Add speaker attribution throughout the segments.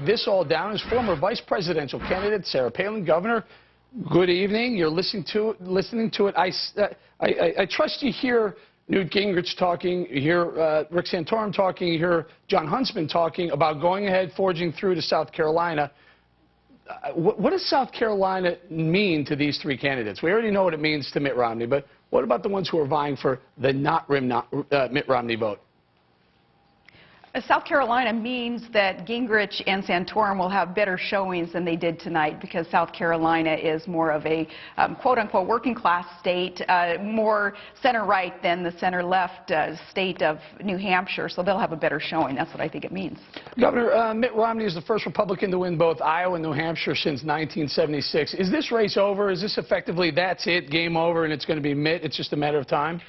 Speaker 1: this all down is former vice presidential candidate Sarah Palin. Governor, good evening. You're listening to it. I trust you hear Newt Gingrich talking, you hear Rick Santorum talking, you hear Jon Huntsman talking about going ahead, forging through to South Carolina. What does South Carolina mean to these three candidates? We already know what it means to Mitt Romney, but what about the ones who are vying for the Mitt Romney vote?
Speaker 2: South Carolina means that Gingrich and Santorum will have better showings than they did tonight, because South Carolina is more of a quote-unquote working-class state, more center-right than the center-left state of New Hampshire, so they'll have a better showing. That's what I think it means.
Speaker 1: Governor, Mitt Romney is the first Republican to win both Iowa and New Hampshire since 1976. Is this race over? Is this effectively, that's it, game over, and it's going to be Mitt? It's just a matter of time?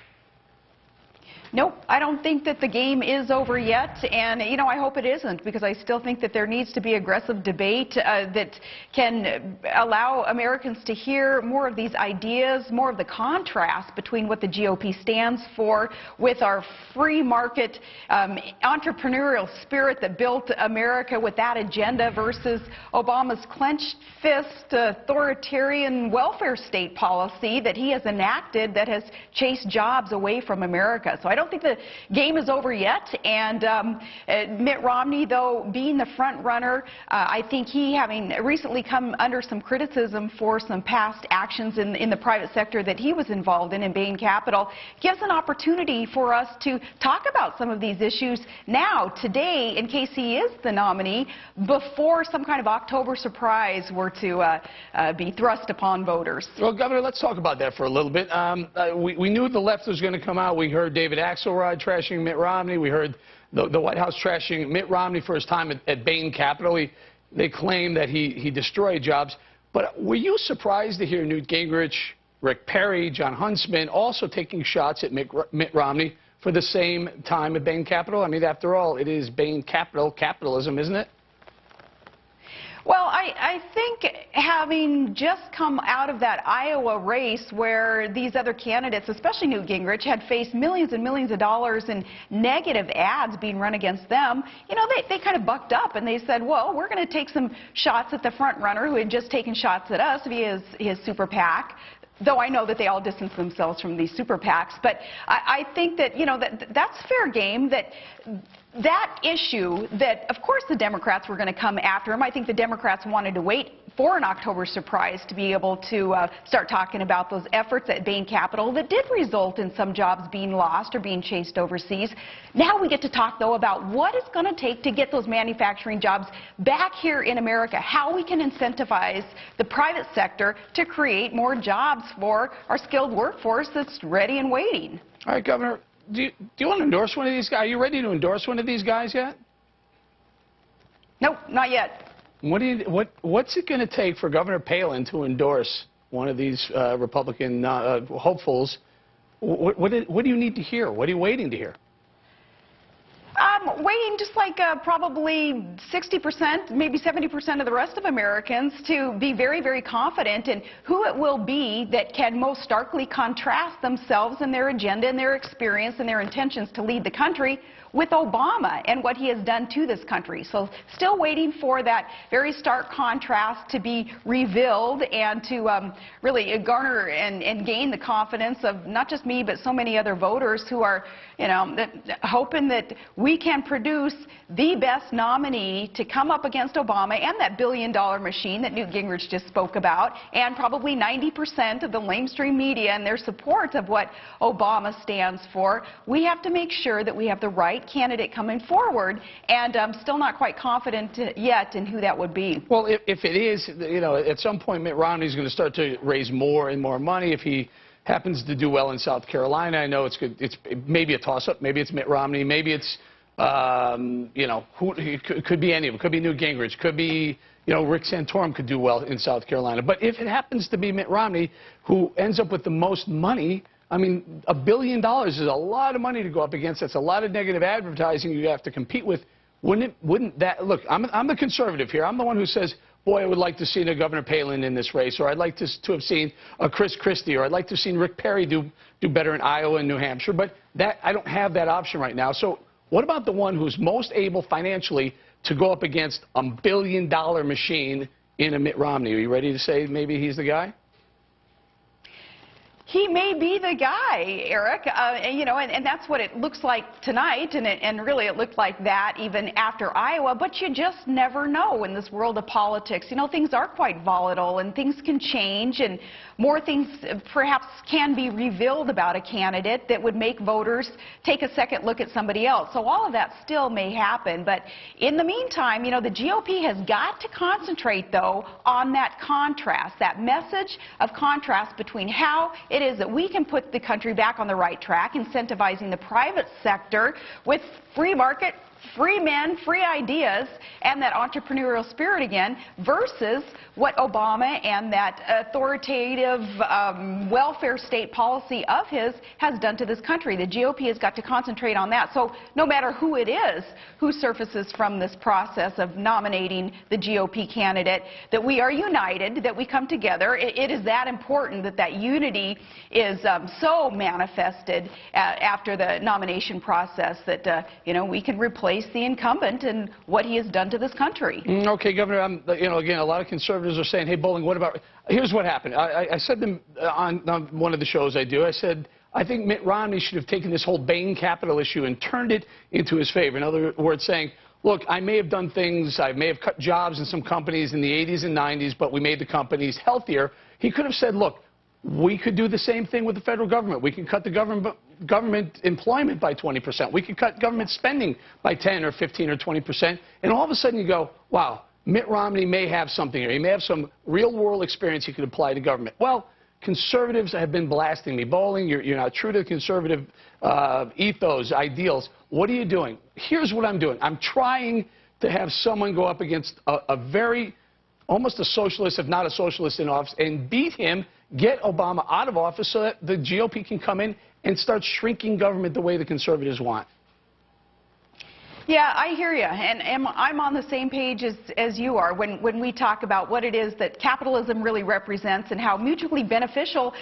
Speaker 2: Nope, I don't think that the game is over yet, and I hope it isn't, because I still think that there needs to be aggressive debate that can allow Americans to hear more of these ideas, more of the contrast between what the GOP stands for with our free market entrepreneurial spirit that built America with that agenda versus Obama's clenched fist authoritarian welfare state policy that he has enacted that has chased jobs away from America. So I don't think the game is over yet, and Mitt Romney, though, being the front runner, I think he, having recently come under some criticism for some past actions in the private sector that he was involved in Bain Capital, gives an opportunity for us to talk about some of these issues now, today, in case he is the nominee, before some kind of October surprise were to be thrust upon voters.
Speaker 1: Well, Governor, let's talk about that for a little bit. We knew the left was going to come out. We heard David Axelrod trashing Mitt Romney. We heard the White House trashing Mitt Romney for his time at Bain Capital. They claim that he destroyed jobs. But were you surprised to hear Newt Gingrich, Rick Perry, Jon Huntsman also taking shots at Mitt Romney for the same time at Bain Capital? I mean, after all, it is Bain Capital, capitalism, isn't it?
Speaker 2: Well, I think having just come out of that Iowa race where these other candidates, especially Newt Gingrich, had faced millions and millions of dollars in negative ads being run against them, they kind of bucked up and they said, well, we're going to take some shots at the front runner who had just taken shots at us via his super PAC. Though I know that they all distance themselves from these super PACs, but I think that that's fair game. That issue, that of course the Democrats were going to come after him. I think the Democrats wanted to wait for an October surprise to be able to start talking about those efforts at Bain Capital that did result in some jobs being lost or being chased overseas. Now we get to talk, though, about what it's going to take to get those manufacturing jobs back here in America, how we can incentivize the private sector to create more jobs for our skilled workforce that's ready and waiting.
Speaker 1: All right, Governor, do you want to endorse one of these guys? Are you ready to endorse one of these guys yet?
Speaker 2: Nope, not yet.
Speaker 1: What's it going to take for Governor Palin to endorse one of these Republican hopefuls? What do you need to hear? What are you waiting to hear?
Speaker 2: Waiting just like probably 60%, maybe 70% of the rest of Americans to be very, very confident in who it will be that can most starkly contrast themselves and their agenda and their experience and their intentions to lead the country with Obama and what he has done to this country. So still waiting for that very stark contrast to be revealed and to really garner and gain the confidence of not just me, but so many other voters who are, hoping that we can produce the best nominee to come up against Obama and that billion-dollar machine that Newt Gingrich just spoke about, and probably 90% of the mainstream media and their support of what Obama stands for. We have to make sure that we have the right candidate coming forward, and I'm still not quite confident yet in who that would be.
Speaker 1: Well, if it is, at some point Mitt Romney is going to start to raise more and more money. If he happens to do well in South Carolina, I know it's good. It's maybe a toss-up. Maybe it's Mitt Romney. Maybe it's it could be any of them. Could be Newt Gingrich. Could be Rick Santorum could do well in South Carolina. But if it happens to be Mitt Romney, who ends up with the most money, I mean, $1 billion is a lot of money to go up against. That's a lot of negative advertising you have to compete with. Wouldn't that, look, I'm the conservative here. I'm the one who says, boy, I would like to see a Governor Palin in this race, or I'd like to have seen a Chris Christie, or I'd like to have seen Rick Perry do better in Iowa and New Hampshire. But I don't have that option right now. So what about the one who's most able financially to go up against a billion-dollar machine in a Mitt Romney? Are you ready to say maybe he's the guy?
Speaker 2: He may be the guy, Eric, and that's what it looks like tonight, and really it looked like that even after Iowa, but you just never know in this world of politics. You know, things are quite volatile, and things can change, and more things perhaps can be revealed about a candidate that would make voters take a second look at somebody else. So all of that still may happen, but in the meantime, you know, the GOP has got to concentrate, though, on that contrast, that message of contrast between how it is that we can put the country back on the right track, incentivizing the private sector with free market, free men, free ideas, and that entrepreneurial spirit again, versus what Obama and that authoritative welfare state policy of his has done to this country. The GOP has got to concentrate on that. So no matter who it is who surfaces from this process of nominating the GOP candidate, that we are united, that we come together. It is that important that that unity is so manifested after the nomination process that, you know, we can replace the incumbent and what he has done to this country.
Speaker 1: Okay, Governor, again, a lot of conservatives are saying, hey, Bowling, what about... Here's what happened. I said them on one of the shows I do, I said, I think Mitt Romney should have taken this whole Bain Capital issue and turned it into his favor. In other words, saying, look, I may have done things, I may have cut jobs in some companies in the 80s and 90s, but we made the companies healthier. He could have said, look, we could do the same thing with the federal government. We can cut the government employment by 20%. We could cut government spending by 10 or 15 or 20%. And all of a sudden you go, wow, Mitt Romney may have something here. He may have some real-world experience he could apply to government. Well, conservatives have been blasting me. Bowling, you're not true to conservative ethos, ideals. What are you doing? Here's what I'm doing. I'm trying to have someone go up against a very, almost a socialist, if not a socialist in office, and beat him, get Obama out of office so that the GOP can come in and start shrinking government the way the conservatives want.
Speaker 2: Yeah, I hear you, and I'm on the same page as you are when we talk about what it is that capitalism really represents and how mutually beneficial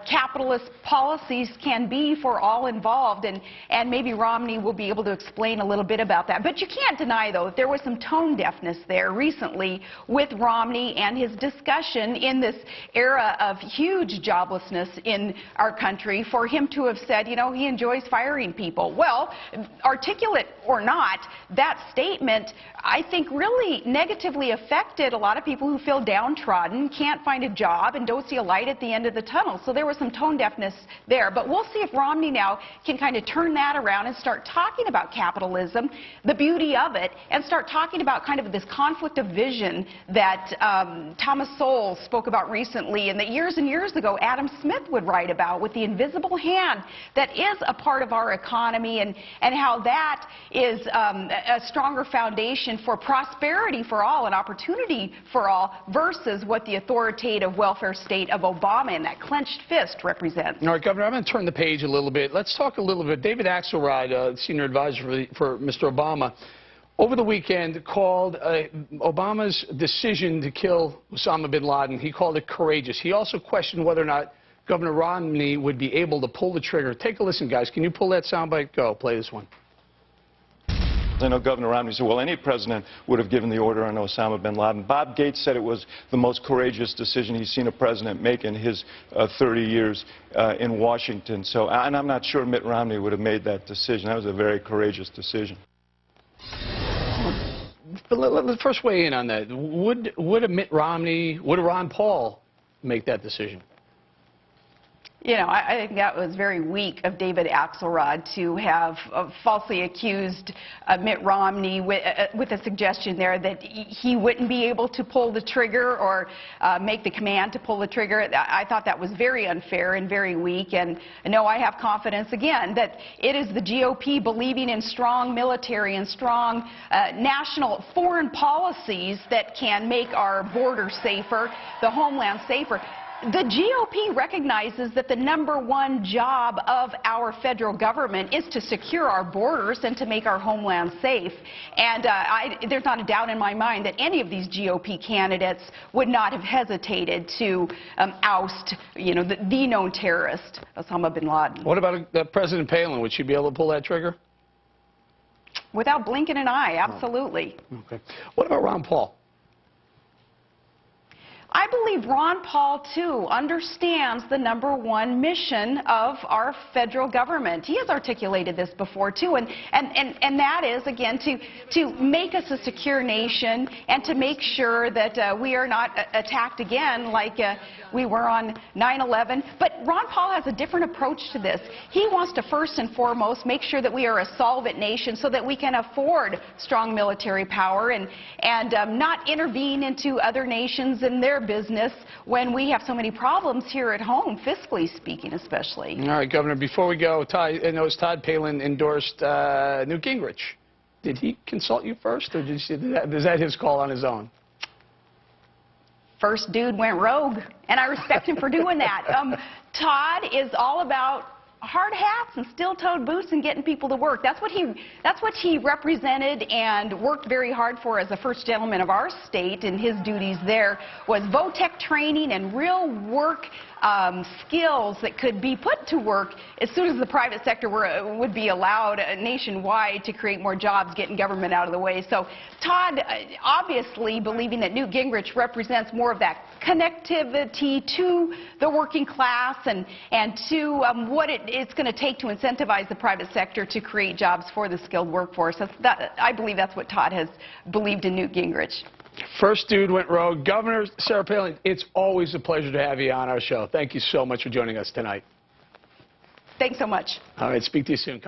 Speaker 2: capitalist policies can be for all involved, and maybe Romney will be able to explain a little bit about that. But you can't deny, though, that there was some tone deafness there recently with Romney and his discussion in this era of huge joblessness in our country for him to have said, you know, he enjoys firing people. Well, articulate or not, that statement, I think, really negatively affected a lot of people who feel downtrodden, can't find a job, and don't see a light at the end of the tunnel. So there was some tone deafness there. But we'll see if Romney now can kind of turn that around and start talking about capitalism, the beauty of it, and start talking about kind of this conflict of vision that Thomas Sowell spoke about recently, and that years and years ago Adam Smith would write about, with the invisible hand that is a part of our economy, and how that is a stronger foundation for prosperity for all and opportunity for all versus what the authoritative welfare state of Obama and that clenched fist represents.
Speaker 1: All right, Governor, I'm going to turn the page a little bit. Let's talk a little bit. David Axelrod, senior advisor for Mr. Obama, over the weekend called Obama's decision to kill Osama bin Laden, he called it courageous. He also questioned whether or not Governor Romney would be able to pull the trigger. Take a listen, guys. Can you pull that soundbite? Go. Play this one.
Speaker 3: I know Governor Romney said, well, any president would have given the order on Osama bin Laden. Bob Gates said it was the most courageous decision he's seen a president make in his 30 years in Washington. So, and I'm not sure Mitt Romney would have made that decision. That was a very courageous decision.
Speaker 1: Let's first weigh in on that. Would a Mitt Romney, would a Ron Paul make that decision?
Speaker 2: You know, I think that was very weak of David Axelrod to have falsely accused Mitt Romney with a suggestion there that he wouldn't be able to pull the trigger or make the command to pull the trigger. I thought that was very unfair and very weak. And no, I have confidence, again, that it is the GOP believing in strong military and strong national foreign policies that can make our border safer, the homeland safer. The GOP recognizes that the #1 job of our federal government is to secure our borders and to make our homeland safe. And there's not a doubt in my mind that any of these GOP candidates would not have hesitated to oust, you know, the known terrorist, Osama bin Laden.
Speaker 1: What about President Palin? Would she be able to pull that trigger?
Speaker 2: without blinking an eye, absolutely.
Speaker 1: Okay. What about Ron Paul?
Speaker 2: I believe Ron Paul, too, understands the #1 mission of our federal government. He has articulated this before, too, and that is, again, to make us a secure nation and to make sure that we are not attacked again like we were on 9/11. But Ron Paul has a different approach to this. He wants to first and foremost make sure that we are a solvent nation so that we can afford strong military power and not intervene into other nations and their business when we have so many problems here at home, fiscally speaking especially.
Speaker 1: All right, Governor, before we go, I noticed Todd Palin endorsed Newt Gingrich. Did he consult you first, or is that his call on his own?
Speaker 2: First dude went rogue, and I respect him for doing that. Todd is all about hard hats and steel-toed boots and getting people to work. That's what he represented and worked very hard for as the first gentleman of our state, and his duties there was VOTEC training and real work skills that could be put to work as soon as the private sector would be allowed nationwide to create more jobs, getting government out of the way. So Todd, obviously believing that Newt Gingrich represents more of that connectivity to the working class and to what it's going to take to incentivize the private sector to create jobs for the skilled workforce. I believe that's what Todd has believed in Newt Gingrich.
Speaker 1: First dude went rogue. Governor Sarah Palin, it's always a pleasure to have you on our show. Thank you so much for joining us tonight.
Speaker 2: Thanks so much.
Speaker 1: All right, speak to you soon.